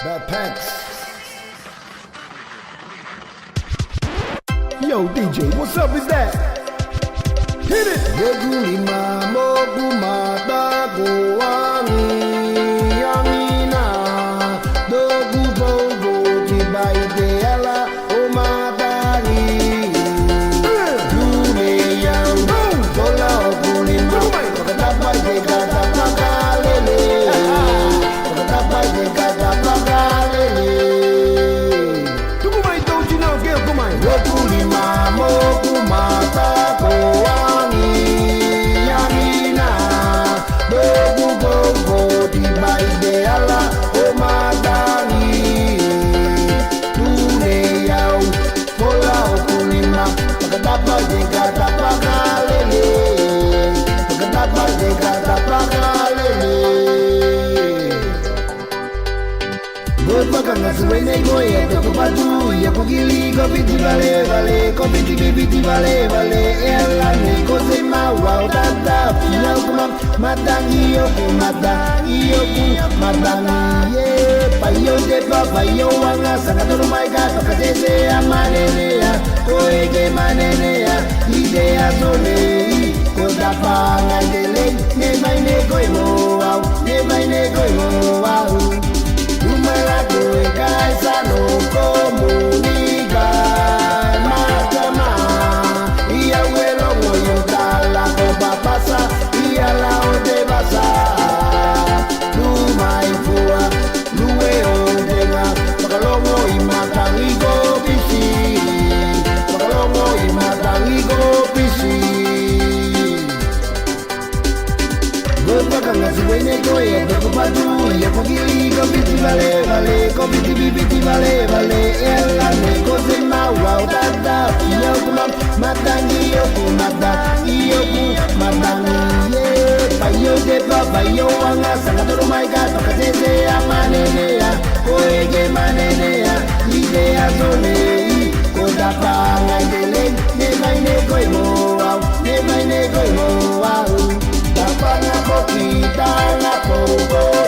Backpacks. Yo, DJ, what's up with that? Hit it! Yegulima mogumata goami yamina dogu bogo tibaite ala omatari Dune yang bola ogulima Katapai de kata pakalele Katapai de kata pakalele Tuku mai toji na ke kumai Yegulima mogumata goami yamina dogu bogo tibaite ala omatari Dune yang bola ogulima Katapai de kata pakalele Katapai de kata pakalele Gopakanga suene goye toko patu ya pugili kopiti vale vale kopiti bibiti vale vale ela ne kose mawa tata fina kuma matangi yo matangi ye payo de papa yo wanga sakatoro mai gato katete amanene ya koege manene ya idea zone koda panga dele ne mai ne koimo wow ne mai ne koimo wow Numerato e casa no comunica Matama Y abuelo voy a dar la copa pasa Y a la onde pasa Numa y fua Luego tenga Pagalomo y matan y go pisi Pagalomo y matan y go pisi Gopakanga suene goye toko patu ya pugili kopiti vale vale kopiti bibiti vale vale ela ne kose mawa tata ya kuma matangi yo matangi ye payo de papa yo wanga sakatoro mai gato katete amanene ya koege manene ya idea zone koda panga dele ne mai ne koimo wow ne mai ne koimo wow Tapana poquita la poco